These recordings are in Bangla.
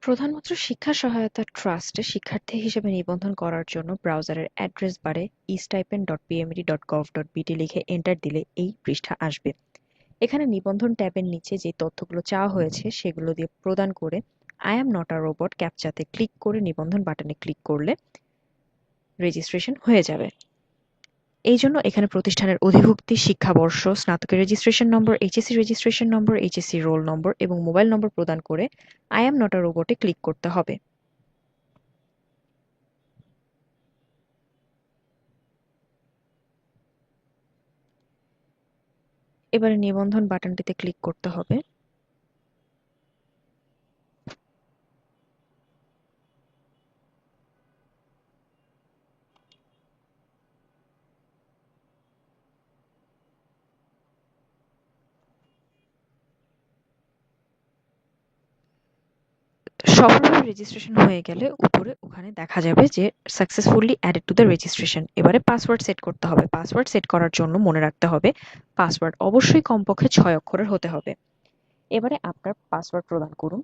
প্রধানমন্ত্রী শিক্ষা সহায়তা ট্রাস্টে শিক্ষার্থী হিসেবে নিবন্ধন করার জন্য ব্রাউজারের অ্যাড্রেস বারে estipend.pmd.gov.bt লিখে এন্টার দিলে এই পৃষ্ঠা আসবে। এখানে নিবন্ধন ট্যাবের নিচে যে তথ্যগুলো চাওয়া হয়েছে সেগুলো দিয়ে প্রদান করে I am not a robot ক্যাপচাতে ক্লিক করে নিবন্ধন বাটনে ক্লিক করলে রেজিস্ট্রেশন হয়ে যাবে। এই জন্য এখানে প্রতিষ্ঠানের অধিভুক্তি, শিক্ষাবর্ষ, স্নাতকের registration number, HSC registration number, HSC roll number এবং মোবাইল নম্বর প্রদান করে আই অ্যাম নট আ রোবটে ক্লিক করতে হবে। এবারে নিবন্ধন বাটনটিতে ক্লিক করতে হবে। সফলভাবে রেজিস্ট্রেশন হয়ে গেলে উপরে ওখানে দেখা যাবে যে successfully added to the registration. এবারে পাসওয়ার্ড সেট করতে হবে। পাসওয়ার্ড সেট করার জন্য মনে রাখতে হবে পাসওয়ার্ড অবশ্যই কমপক্ষে 6 অক্ষরের হতে হবে। এবারে আপনার পাসওয়ার্ড প্রদান করুন।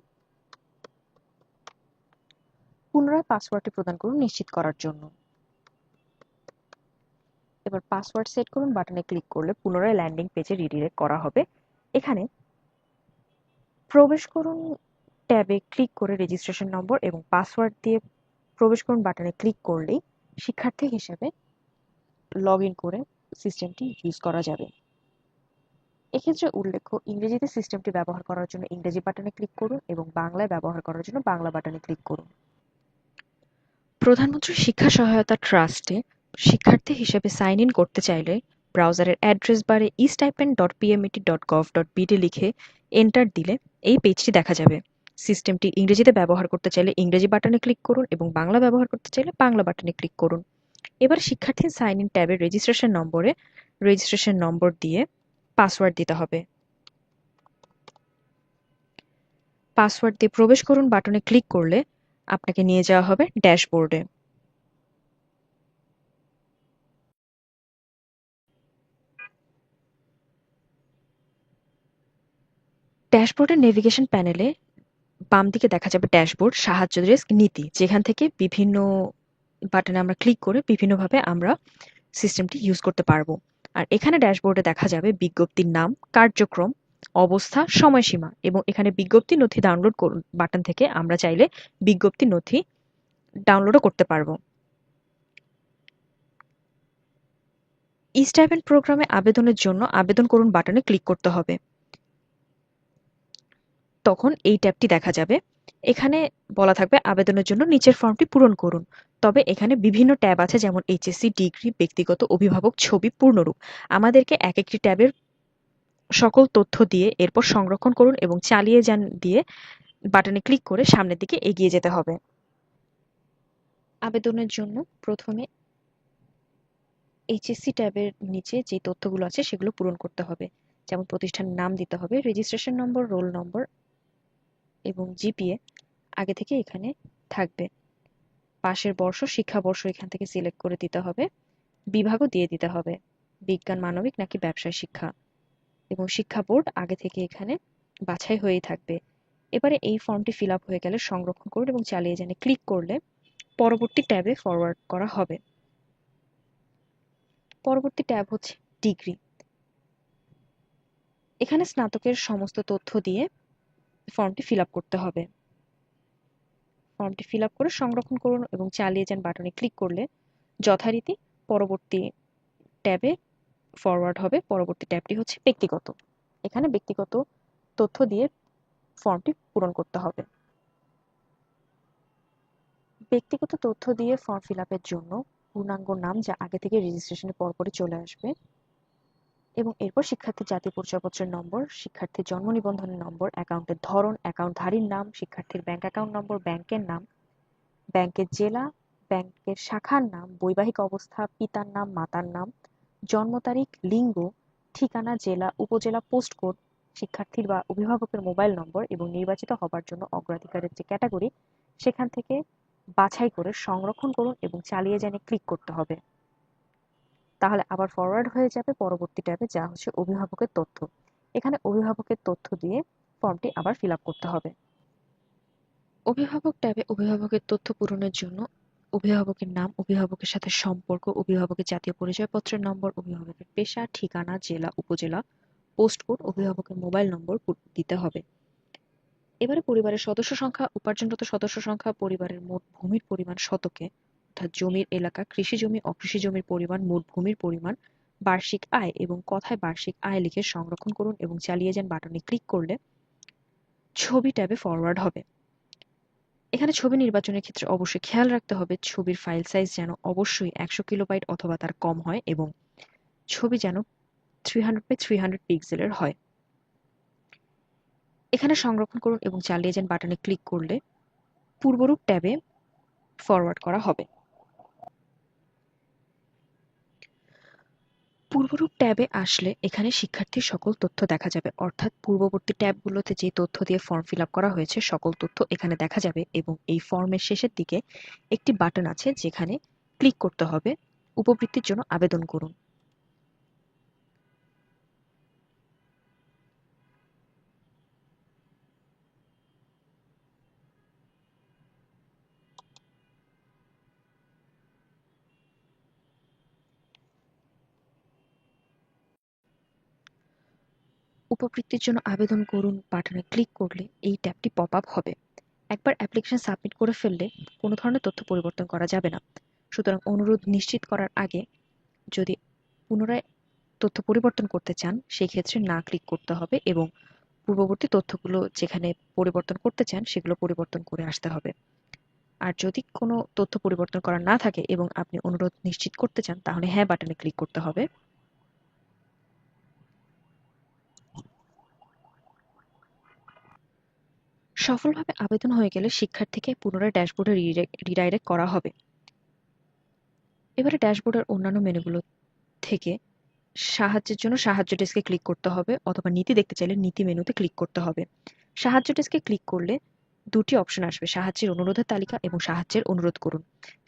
পুনরায় পাসওয়ার্ডটি প্রদান করুন নিশ্চিত করার জন্য। এবার পাসওয়ার্ড সেট করুন বাটনে ক্লিক করলে পুনরায় ল্যান্ডিং পেজে রিডিরেক্ট করা হবে। এখানে প্রবেশ করুন ট্যাবে ক্লিক করে রেজিস্ট্রেশন নম্বর এবং পাসওয়ার্ড দিয়ে প্রবেশ করুন বাটনে ক্লিক করলেই শিক্ষার্থী হিসেবে লগ ইন করে সিস্টেমটি ইউজ করা যাবে। এক্ষেত্রে উল্লেখ্য, ইংরেজিতে সিস্টেমটি ব্যবহার করার জন্য ইংরেজি বাটনে ক্লিক করুন এবং বাংলায় ব্যবহার করার জন্য বাংলা বাটনে ক্লিক করুন। প্রধানমন্ত্রী শিক্ষা সহায়তা ট্রাস্টে শিক্ষার্থী হিসেবে সাইন ইন করতে চাইলে ব্রাউজারের অ্যাড্রেস বারে estipend.pmet.gov.bt লিখে এন্টার দিলে এই পেজটি দেখা যাবে। সিস্টেমটি ইংরেজিতে ব্যবহার করতে চাইলে ইংরেজি বাটনে ক্লিক করুন এবং বাংলা ব্যবহার করতে চাইলে বাংলা বাটনে ক্লিক করুন। এবার শিক্ষার্থী সাইন ইন ট্যাবে রেজিস্ট্রেশন নম্বরে রেজিস্ট্রেশন নম্বর দিয়ে পাসওয়ার্ড দিতে হবে। পাসওয়ার্ড দিয়ে প্রবেশ করুন বাটনে ক্লিক করলে আপনাকে নিয়ে যাওয়া হবে ড্যাশবোর্ডে। ড্যাশবোর্ডের নেভিগেশন প্যানেলে বাম দিকে দেখা যাবে ড্যাশবোর্ড, সাহায্য ডেস্ক, নীতি, যেখান থেকে বিভিন্ন বাটনে আমরা ক্লিক করে বিভিন্নভাবে আমরা সিস্টেমটি ইউজ করতে পারবো। আর এখানে ড্যাশবোর্ডে দেখা যাবে বিজ্ঞপ্তির নাম, কার্যক্রম, অবস্থা, সময়সীমা এবং এখানে বিজ্ঞপ্তি নথি ডাউনলোড করুন বাটন থেকে আমরা চাইলে বিজ্ঞপ্তি নথি ডাউনলোডও করতে পারবো। ই-স্টাইপেন্ড প্রোগ্রামে আবেদনের জন্য আবেদন করুন বাটনে ক্লিক করতে হবে। তখন এই ট্যাবটি দেখা যাবে। এখানে বলা থাকবে আবেদনের জন্য নিচের ফর্মটি পূরণ করুন। তবে এখানে বিভিন্ন ট্যাব আছে যেমন এইচএসসি, ডিগ্রি, ব্যক্তিগত, অভিভাবক, ছবি, পূর্ণরূপ। আমাদেরকে এক একটি ট্যাবের সকল তথ্য দিয়ে এরপর সংরক্ষণ করুন এবং চালিয়ে যান দিয়ে বাটনে ক্লিক করে সামনের দিকে এগিয়ে যেতে হবে। আবেদনের জন্য প্রথমে এইচএসসি ট্যাবের নিচে যে তথ্যগুলো আছে সেগুলো পূরণ করতে হবে। যেমন প্রতিষ্ঠানের নাম দিতে হবে, রেজিস্ট্রেশন নম্বর, রোল নম্বর এবং জিপিএ আগে থেকে এখানে থাকবে। পাশের বর্ষ, শিক্ষাবর্ষ এখান থেকে সিলেক্ট করে দিতে হবে। বিভাগও দিয়ে দিতে হবে, বিজ্ঞান, মানবিক নাকি ব্যবসায় শিক্ষা, এবং শিক্ষা বোর্ড আগে থেকে এখানে বাছাই হয়েই থাকবে। এবারে এই ফর্মটি ফিল আপ হয়ে গেলে সংরক্ষণ করুন এবং চালিয়ে যানে ক্লিক করলে পরবর্তী ট্যাবে ফরওয়ার্ড করা হবে। পরবর্তী ট্যাব হচ্ছে ডিগ্রি। এখানে স্নাতকের সমস্ত তথ্য দিয়ে ফর্মটি ফিল আপ করতে হবে। ফর্মটি ফিল আপ করে সংরক্ষণ করুন এবং চালিয়ে যান বাটনে ক্লিক করলে যথারীতি পরবর্তী ট্যাবে ফরওয়ার্ড হবে। পরবর্তী ট্যাবটি হচ্ছে ব্যক্তিগত। এখানে ব্যক্তিগত তথ্য দিয়ে ফর্মটি পূরণ করতে হবে। ব্যক্তিগত তথ্য দিয়ে ফর্ম ফিল আপের জন্য পূর্ণাঙ্গ নাম, যা আগে থেকে রেজিস্ট্রেশনের পরপরই চলে আসবে, এবং এরপর শিক্ষার্থীর জাতীয় পরিচয়পত্রের নম্বর, শিক্ষার্থীর জন্ম নিবন্ধনের নম্বর, অ্যাকাউন্টের ধরন, অ্যাকাউন্টধারীর নাম, শিক্ষার্থীর ব্যাংক অ্যাকাউন্ট নম্বর, ব্যাংকের নাম, ব্যাংকের জেলা, ব্যাংকের শাখার নাম, বৈবাহিক অবস্থা, পিতার নাম, মাতার নাম, জন্ম তারিখ, লিঙ্গ, ঠিকানা, জেলা, উপজেলা, পোস্ট কোড, শিক্ষার্থীর বা অভিভাবকের মোবাইল নম্বর এবং নির্বাচিত হবার জন্য অগ্রাধিকারের যে ক্যাটাগরি সেখান থেকে বাছাই করে সংরক্ষণ করুন এবং চালিয়ে যানে ক্লিক করতে হবে। তাহলে আবার ফরওয়ার্ড হয়ে যাবে পরবর্তী ট্যাবে, যা হচ্ছে অভিভাবকের তথ্য। এখানে অভিভাবকের তথ্য দিয়ে ফর্মটি আবার ফিল আপ করতে হবে। অভিভাবক ট্যাবে অভিভাবকের তথ্য পূরণের জন্য অভিভাবকের নাম, অভিভাবকের সাথে সম্পর্ক, অভিভাবকের জাতীয় পরিচয়পত্রের নম্বর, অভিভাবকের পেশা, ঠিকানা, জেলা, উপজেলা, পোস্ট কোড, অভিভাবকের মোবাইল নম্বর দিতে হবে। এবারে পরিবারের সদস্য সংখ্যা, উপার্জনরত সদস্য সংখ্যা, পরিবারের মোট ভূমির পরিমাণ শতকে, অর্থাৎ জমির এলাকা, কৃষি জমি, অকৃষি জমির পরিমাণ, মোট ভূমির পরিমাণ, বার্ষিক আয় এবং কথায় বার্ষিক আয় লিখে সংরক্ষণ করুন এবং চালিয়ে যান বাটনে ক্লিক করলে ছবি ট্যাবে ফরওয়ার্ড হবে। এখানে ছবি নির্বাচনের ক্ষেত্রে অবশ্যই খেয়াল রাখতে হবে ছবির ফাইল সাইজ যেন অবশ্যই 100 কিলোবাইট অথবা তার কম হয় এবং ছবি যেন 300 by 300 পিক্সেলের হয়। এখানে সংরক্ষণ করুন এবং চালিয়ে যান বাটনে ক্লিক করলে পূর্বরূপ ট্যাবে ফরওয়ার্ড করা হবে। পূর্বরূপ ট্যাবে আসলে এখানে শিক্ষার্থীর সকল তথ্য দেখা যাবে, অর্থাৎ পূর্ববর্তী ট্যাবগুলোতে যে তথ্য দিয়ে ফর্ম ফিল আপ করা হয়েছে সকল তথ্য এখানে দেখা যাবে এবং এই ফর্মের শেষের দিকে একটি বাটন আছে যেখানে ক্লিক করতে হবে উপবৃত্তির জন্য আবেদন করুন। উপবৃত্তির জন্য আবেদন করুন বাটনে ক্লিক করলে এই ট্যাবটি পপ আপ হবে। একবার অ্যাপ্লিকেশন সাবমিট করে ফেললে কোনো ধরনের তথ্য পরিবর্তন করা যাবে না। সুতরাং অনুরোধ নিশ্চিত করার আগে যদি পুনরায় তথ্য পরিবর্তন করতে চান সেই ক্ষেত্রে না ক্লিক করতে হবে এবং পূর্ববর্তী তথ্যগুলো যেখানে পরিবর্তন করতে চান সেগুলো পরিবর্তন করে আসতে হবে। আর যদি কোনো তথ্য পরিবর্তন করা না থাকে এবং আপনি অনুরোধ নিশ্চিত করতে চান তাহলে হ্যাঁ বাটনে ক্লিক করতে হবে। সফলভাবে আবেদন হয়ে গেলে শিক্ষার্থীকে পুনরায় ড্যাশবোর্ডে রিডাইরেক্ট করা হবে। এবারে ড্যাশবোর্ডের অন্যান্য মেনুগুলো থেকে সাহায্যের জন্য সাহায্য ডেস্কে ক্লিক করতে হবে অথবা নীতি দেখতে চাইলে নীতি মেনুতে ক্লিক করতে হবে। সাহায্য ডেস্কে ক্লিক করলে দুটি অপশন আসবে, সাহায্যের অনুরোধের তালিকা এবং সাহায্যের অনুরোধ করুন।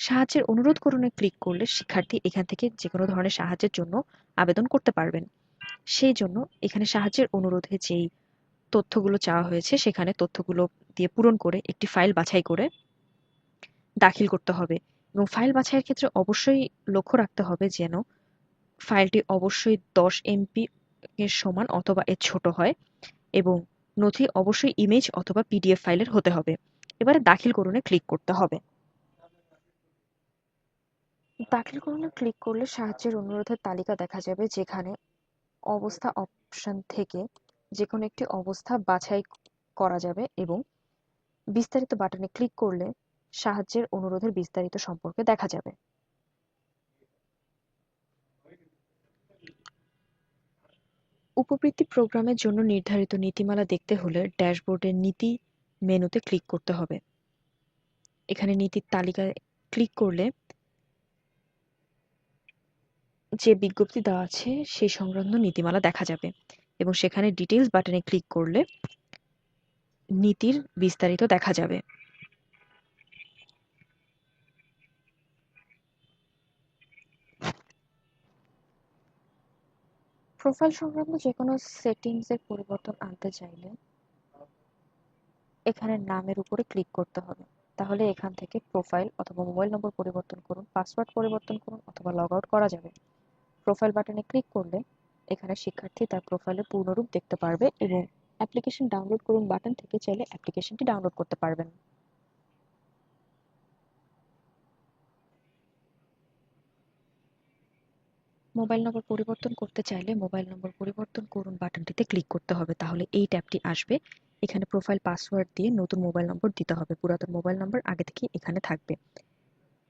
সাহায্যের অনুরোধ করুনে ক্লিক করলে শিক্ষার্থী এখান থেকে যে কোনো ধরনের সাহায্যের জন্য আবেদন করতে পারবেন। সেই জন্য এখানে সাহায্যের অনুরোধে যেই তথ্যগুলো চাওয়া হয়েছে সেখানে তথ্যগুলো দিয়ে পূরণ করে একটি ফাইল বাছাই করে দাখিল করতে হবে এবং ফাইল বাছাইয়ের ক্ষেত্রে অবশ্যই লক্ষ্য রাখতে হবে যেন ফাইলটি অবশ্যই 10 এমপি এর সমান অথবা এর ছোট হয় এবং নথি অবশ্যই ইমেজ অথবা পিডিএফ ফাইলের হতে হবে। এবারে দাখিল করুনে ক্লিক করতে হবে। দাখিল করুনে ক্লিক করলে সাহায্যের অনুরোধের তালিকা দেখা যাবে যেখানে অবস্থা অপশন থেকে যে কোনো একটি অবস্থা বাছাই করা যাবে এবং বিস্তারিত বাটনে ক্লিক করলে সাহায্যের অনুরোধের বিস্তারিত সম্পর্কে দেখা যাবে। উপবৃত্তি প্রোগ্রামের জন্য নির্ধারিত নীতিমালা দেখতে হলে ড্যাশবোর্ডের নীতি মেনুতে ক্লিক করতে হবে। এখানে নীতির তালিকায় ক্লিক করলে যে বিজ্ঞপ্তি দেওয়া আছে সেই সংক্রান্ত নীতিমালা দেখা যাবে এবং সেখানে ডিটেইলস বাটনে ক্লিক করলে নীতির বিস্তারিত দেখা যাবে। প্রোফাইল সংক্রান্ত যে কোনো সেটিংসের পরিবর্তন আনতে চাইলে এখানে নামের উপরে ক্লিক করতে হবে। তাহলে এখান থেকে প্রোফাইল অথবা মোবাইল নম্বর পরিবর্তন করুন, পাসওয়ার্ড পরিবর্তন করুন অথবা লগ আউট করা যাবে। প্রোফাইল বাটনে ক্লিক করলে এখানে শিক্ষার্থী তার প্রোফাইলের পূর্ণরূপ দেখতে পারবে এবং অ্যাপ্লিকেশন ডাউনলোড করুন বাটন থেকে চাইলে অ্যাপ্লিকেশনটি ডাউনলোড করতে পারবেন। মোবাইল নম্বর পরিবর্তন করতে চাইলে মোবাইল নম্বর পরিবর্তন করুন বাটনটিতে ক্লিক করতে হবে, তাহলে এই ট্যাবটি আসবে। এখানে প্রোফাইল পাসওয়ার্ড দিয়ে নতুন মোবাইল নম্বর দিতে হবে, পুরাতন মোবাইল নম্বর আগে থেকে এখানে থাকবে।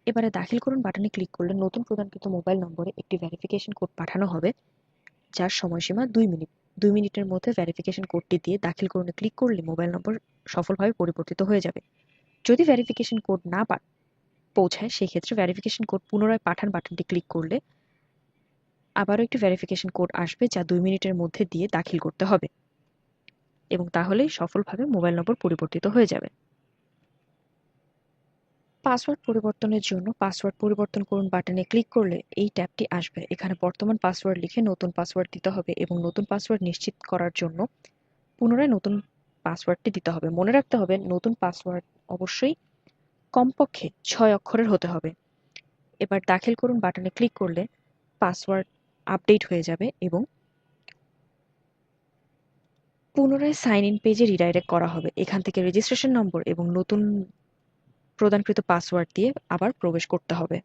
এবারে দাখিল করুন বাটনে ক্লিক করলে নতুন প্রদানকৃত মোবাইল নম্বরে একটি ভেরিফিকেশন কোড পাঠানো হবে যার সময়সীমা 2 মিনিট। 2 মিনিটের মধ্যে ভেরিফিকেশন কোডটি দিয়ে দাখিল করুনে ক্লিক করলে মোবাইল নম্বর সফলভাবে পরিবর্তিত হয়ে যাবে। যদি ভেরিফিকেশন কোড না পৌঁছায় সেই ক্ষেত্রে ভেরিফিকেশন কোড পুনরায় পাঠান বাটনটি ক্লিক করলে আবারও একটি ভেরিফিকেশন কোড আসবে যা 2 মিনিটের মধ্যে দিয়ে দাখিল করতে হবে এবং তাহলেই সফলভাবে মোবাইল নম্বর পরিবর্তিত হয়ে যাবে। পাসওয়ার্ড পরিবর্তনের জন্য পাসওয়ার্ড পরিবর্তন করুন বাটনে ক্লিক করলে এই ট্যাবটি আসবে। এখানে বর্তমান পাসওয়ার্ড লিখে নতুন পাসওয়ার্ড দিতে হবে এবং নতুন পাসওয়ার্ড নিশ্চিত করার জন্য পুনরায় নতুন পাসওয়ার্ডটি দিতে হবে। মনে রাখতে হবে নতুন পাসওয়ার্ড অবশ্যই কমপক্ষে 6 অক্ষরের হতে হবে। এবার দাখিল করুন বাটনে ক্লিক করলে পাসওয়ার্ড আপডেট হয়ে যাবে এবং পুনরায় সাইন ইন পেজে রিডাইরেক্ট করা হবে। এখান থেকে রেজিস্ট্রেশন নম্বর এবং নতুন প্রদানকৃত পাসওয়ার্ড দিয়ে আবার প্রবেশ করতে হবে।